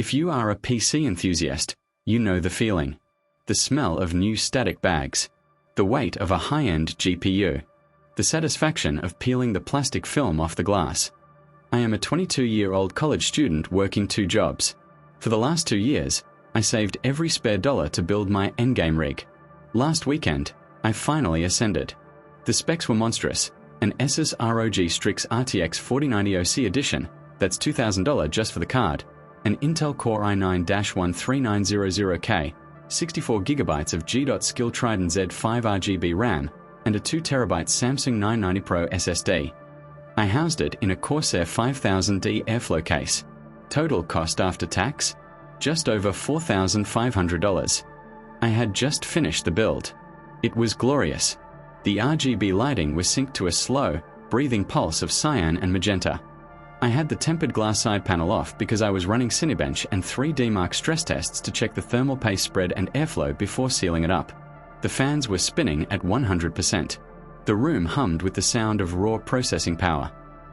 If you are a PC enthusiast, you know the feeling. The smell of new static bags. The weight of a high-end GPU. The satisfaction of peeling the plastic film off the glass. I am a 22-year-old college student working 2 jobs. For the last 2 years, I saved every spare dollar to build my endgame rig. Last weekend, I finally ascended. The specs were monstrous. An Asus ROG Strix RTX 4090 OC edition, that's $2,000 just for the card, an Intel Core i9-13900K, 64GB of G.Skill Trident Z5 RGB RAM, and a 2TB Samsung 990 Pro SSD. I housed it in a Corsair 5000D airflow case. Total cost after tax? Just over $4,500. I had just finished the build. It was glorious. The RGB lighting was synced to a slow, breathing pulse of cyan and magenta. I had the tempered glass side panel off because I was running Cinebench and 3D Mark stress tests to check the thermal paste spread and airflow before sealing it up. The fans were spinning at 100%. The room hummed with the sound of raw processing power.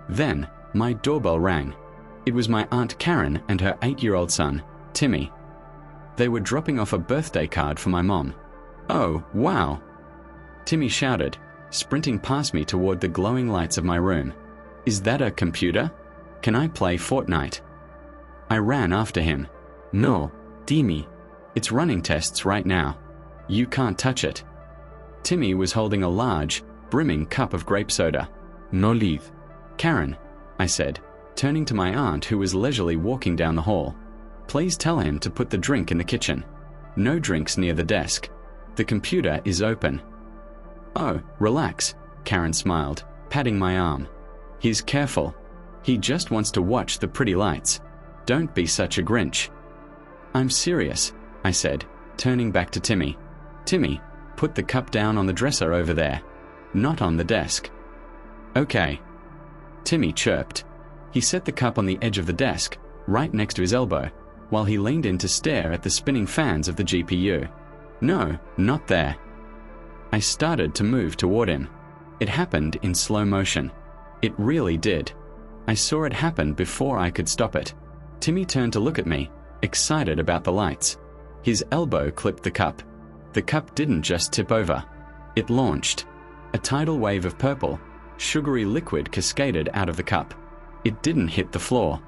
Then, my doorbell rang. It was my Aunt Karen and her 8-year-old son, Timmy. They were dropping off a birthday card for my mom. "Oh, wow!" Timmy shouted, sprinting past me toward the glowing lights of my room. "Is that a computer? Can I play Fortnite?" I ran after him. "No, Timmy. It's running tests right now. You can't touch it." Timmy was holding a large, brimming cup of grape soda. "No leave." "Karen," I said, turning to my aunt who was leisurely walking down the hall. "Please tell him to put the drink in the kitchen. No drinks near the desk. The computer is open." "Oh, relax," Karen smiled, patting my arm. "He's careful. He just wants to watch the pretty lights. Don't be such a Grinch." "I'm serious," I said, turning back to Timmy. "Timmy, put the cup down on the dresser over there. Not on the desk." "Okay." Timmy chirped. He set the cup on the edge of the desk, right next to his elbow, while he leaned in to stare at the spinning fans of the GPU. "No, not there." I started to move toward him. It happened in slow motion. It really did. I saw it happen before I could stop it. Timmy turned to look at me, excited about the lights. His elbow clipped the cup. The cup didn't just tip over. It launched. A tidal wave of purple, sugary liquid cascaded out of the cup. It didn't hit the floor.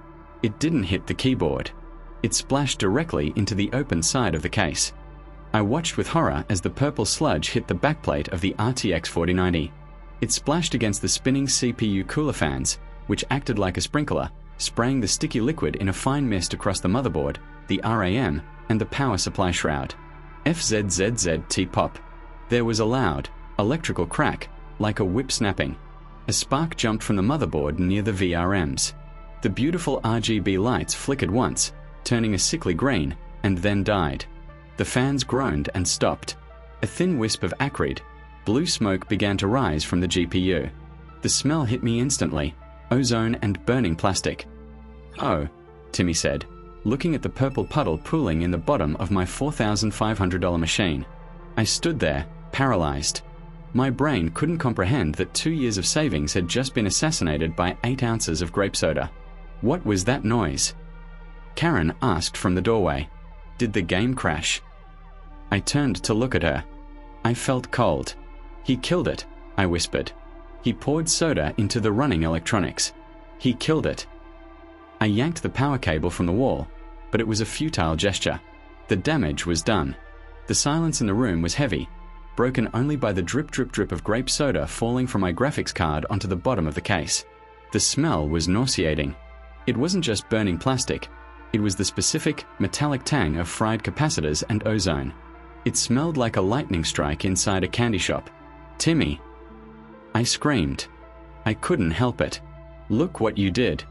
It didn't hit the keyboard. It splashed directly into the open side of the case. I watched with horror as the purple sludge hit the backplate of the RTX 4090. It splashed against the spinning CPU cooler fans, which acted like a sprinkler, spraying the sticky liquid in a fine mist across the motherboard, the RAM, and the power supply shroud. FZZZT pop. There was a loud, electrical crack, like a whip snapping. A spark jumped from the motherboard near the VRMs. The beautiful RGB lights flickered once, turning a sickly green, and then died. The fans groaned and stopped. A thin wisp of acrid, blue smoke began to rise from the GPU. The smell hit me instantly, ozone and burning plastic. "Oh," Timmy said, looking at the purple puddle pooling in the bottom of my $4,500 machine. I stood there, paralyzed. My brain couldn't comprehend that 2 years of savings had just been assassinated by 8 ounces of grape soda. What was that noise? Karen asked from the doorway. Did the game crash? I turned to look at her. I felt cold. "He killed it," I whispered. "He poured soda into the running electronics. He killed it." I yanked the power cable from the wall, but it was a futile gesture. The damage was done. The silence in the room was heavy, broken only by the drip drip drip of grape soda falling from my graphics card onto the bottom of the case. The smell was nauseating. It wasn't just burning plastic. It was the specific, metallic tang of fried capacitors and ozone. It smelled like a lightning strike inside a candy shop. "Timmy!" I screamed. I couldn't help it. "Look what you did."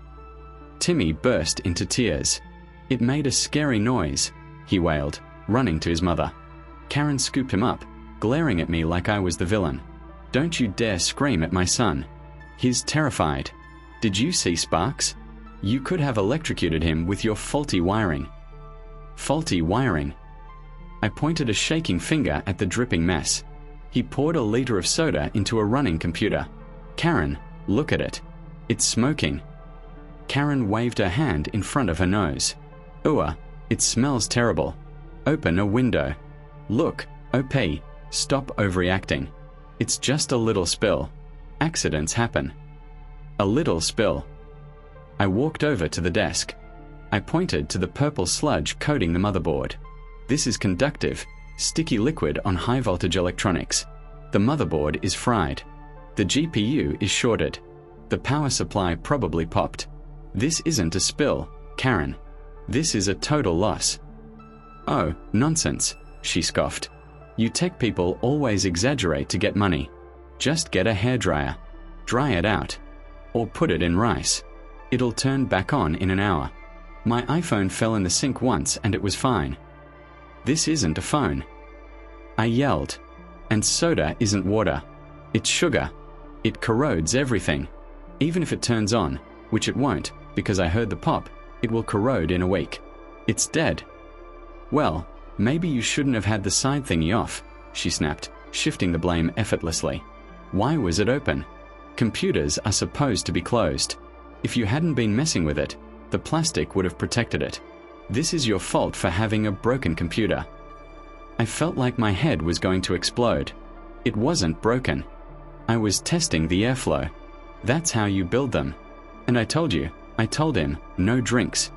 Timmy burst into tears. "It made a scary noise," he wailed, running to his mother. Karen scooped him up, glaring at me like I was the villain. "Don't you dare scream at my son. He's terrified. Did you see sparks? You could have electrocuted him with your faulty wiring." Faulty wiring? I pointed a shaking finger at the dripping mess. He poured a liter of soda into a running computer. "Karen, look at it. It's smoking." Karen waved her hand in front of her nose. Ooh, it smells terrible. Open a window. Look, OP, stop overreacting. It's just a little spill. Accidents happen. A little spill. I walked over to the desk. I pointed to the purple sludge coating the motherboard. This is conductive, sticky liquid on high-voltage electronics. The motherboard is fried. The GPU is shorted. The power supply probably popped. This isn't a spill, Karen. This is a total loss. Oh, nonsense, she scoffed. You tech people always exaggerate to get money. Just get a hairdryer. Dry it out. Or put it in rice. It'll turn back on in an hour. My iPhone fell in the sink once and it was fine. This isn't a phone. I yelled. And soda isn't water. It's sugar. It corrodes everything. Even if it turns on, which it won't, because I heard the pop, it will corrode in a week. It's dead. Well, maybe you shouldn't have had the side thingy off, she snapped, shifting the blame effortlessly. Why was it open? Computers are supposed to be closed. If you hadn't been messing with it, the plastic would have protected it. This is your fault for having a broken computer. I felt like my head was going to explode. It wasn't broken. I was testing the airflow. That's how you build them. And I told him, no drinks.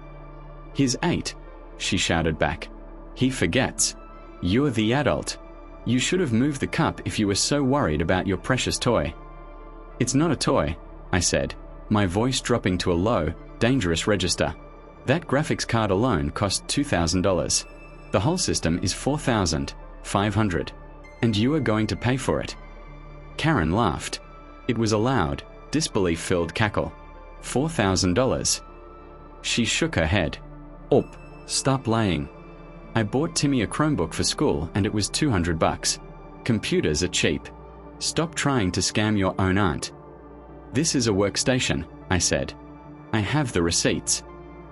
He's 8, she shouted back. He forgets. You're the adult. You should have moved the cup if you were so worried about your precious toy. It's not a toy, I said, my voice dropping to a low, dangerous register. That graphics card alone cost $2,000. The whole system is $4,500. And you are going to pay for it. Karen laughed. It was a loud, disbelief-filled cackle. $4,000. She shook her head. Up, stop lying. I bought Timmy a Chromebook for school and it was $200. Computers are cheap. Stop trying to scam your own aunt. This is a workstation, I said. I have the receipts.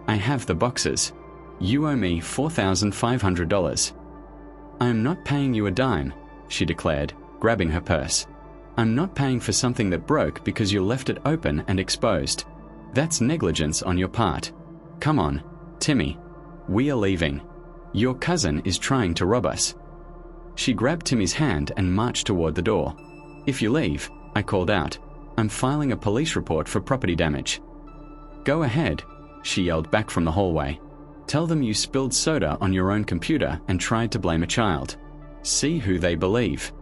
I have the boxes. You owe me $4,500. I am not paying you a dime, she declared, grabbing her purse. I'm not paying for something that broke because you left it open and exposed. That's negligence on your part. Come on, Timmy. We are leaving. Your cousin is trying to rob us. She grabbed Timmy's hand and marched toward the door. If you leave, I called out, I'm filing a police report for property damage. Go ahead, she yelled back from the hallway. Tell them you spilled soda on your own computer and tried to blame a child. See who they believe.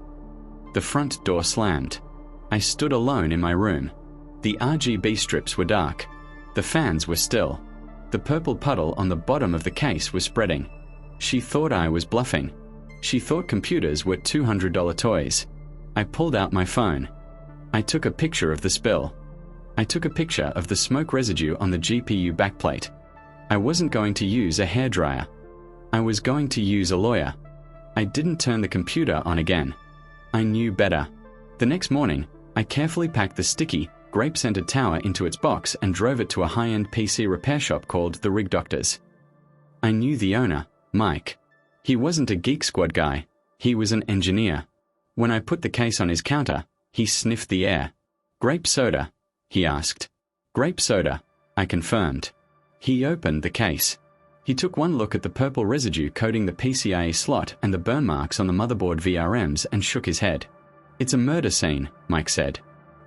The front door slammed. I stood alone in my room. The RGB strips were dark. The fans were still. The purple puddle on the bottom of the case was spreading. She thought I was bluffing. She thought computers were $200 toys. I pulled out my phone. I took a picture of the spill. I took a picture of the smoke residue on the GPU backplate. I wasn't going to use a hairdryer. I was going to use a lawyer. I didn't turn the computer on again. I knew better. The next morning, I carefully packed the sticky, grape-scented tower into its box and drove it to a high-end PC repair shop called the Rig Doctors. I knew the owner, Mike. He wasn't a Geek Squad guy. He was an engineer. When I put the case on his counter, he sniffed the air. Grape soda, he asked. Grape soda, I confirmed. He opened the case. He took one look at the purple residue coating the PCIe slot and the burn marks on the motherboard VRMs and shook his head. It's a murder scene, Mike said.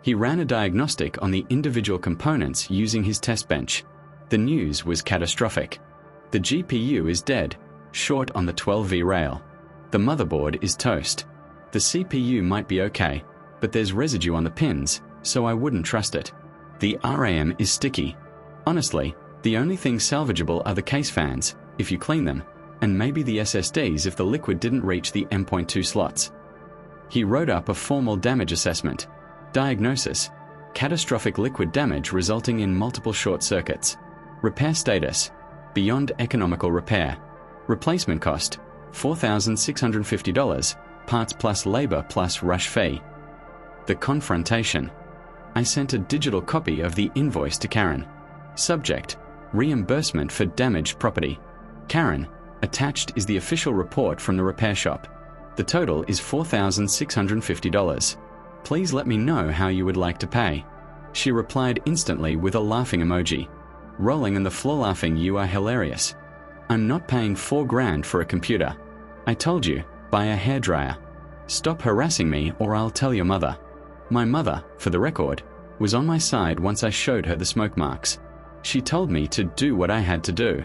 He ran a diagnostic on the individual components using his test bench. The news was catastrophic. The GPU is dead, short on the 12V rail. The motherboard is toast. The CPU might be okay, but there's residue on the pins, so I wouldn't trust it. The RAM is sticky. Honestly, the only things salvageable are the case fans, if you clean them, and maybe the SSDs if the liquid didn't reach the M.2 slots. He wrote up a formal damage assessment. Diagnosis: catastrophic liquid damage resulting in multiple short circuits. Repair status: beyond economical repair. Replacement cost: $4,650, parts plus labor plus rush fee. The confrontation. I sent a digital copy of the invoice to Karen. Subject: reimbursement for damaged property. Karen, attached is the official report from the repair shop. The total is $4,650. Please let me know how you would like to pay. She replied instantly with a laughing emoji. Rolling on the floor laughing, you are hilarious. I'm not paying $4,000 for a computer. I told you, buy a hairdryer. Stop harassing me or I'll tell your mother. My mother, for the record, was on my side once I showed her the smoke marks. She told me to do what I had to do.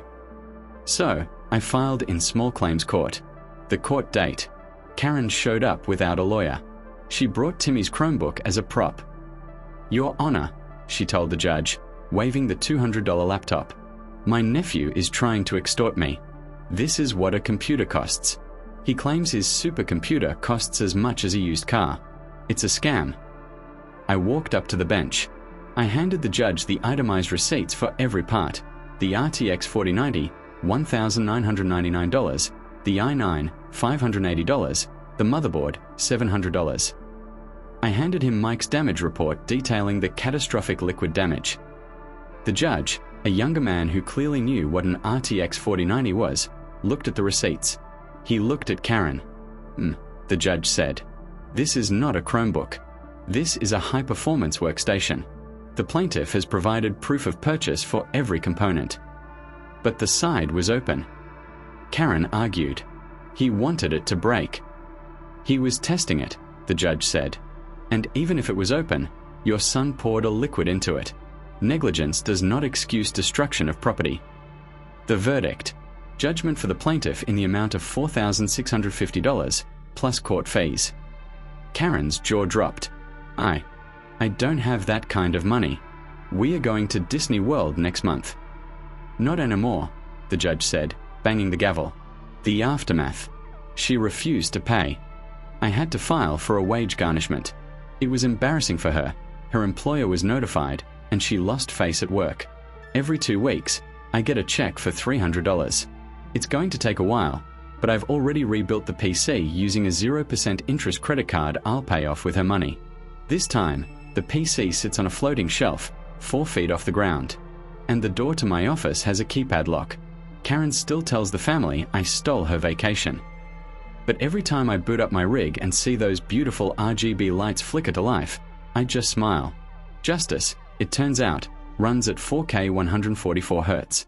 So, I filed in small claims court. The court date. Karen showed up without a lawyer. She brought Timmy's Chromebook as a prop. Your Honor, she told the judge, waving the $200 laptop. My nephew is trying to extort me. This is what a computer costs. He claims his supercomputer costs as much as a used car. It's a scam. I walked up to the bench. I handed the judge the itemized receipts for every part. The RTX 4090, $1,999. The i9, $580. The motherboard, $700. I handed him Mike's damage report detailing the catastrophic liquid damage. The judge, a younger man who clearly knew what an RTX 4090 was, looked at the receipts. He looked at Karen. The judge said, "This is not a Chromebook. This is a high-performance workstation. The plaintiff has provided proof of purchase for every component." But the side was open. Karen argued. He wanted it to break. He was testing it, the judge said. And even if it was open, your son poured a liquid into it. Negligence does not excuse destruction of property. The verdict. Judgment for the plaintiff in the amount of $4,650, plus court fees. Karen's jaw dropped. I don't have that kind of money. We are going to Disney World next month. Not anymore, the judge said, banging the gavel. The aftermath. She refused to pay. I had to file for a wage garnishment. It was embarrassing for her. Her employer was notified, and she lost face at work. Every 2 weeks, I get a check for $300. It's going to take a while, but I've already rebuilt the PC using a 0% interest credit card I'll pay off with her money. This time, the PC sits on a floating shelf, 4 feet off the ground. And the door to my office has a keypad lock. Karen still tells the family I stole her vacation. But every time I boot up my rig and see those beautiful RGB lights flicker to life, I just smile. Justice, it turns out, runs at 4K 144 Hz.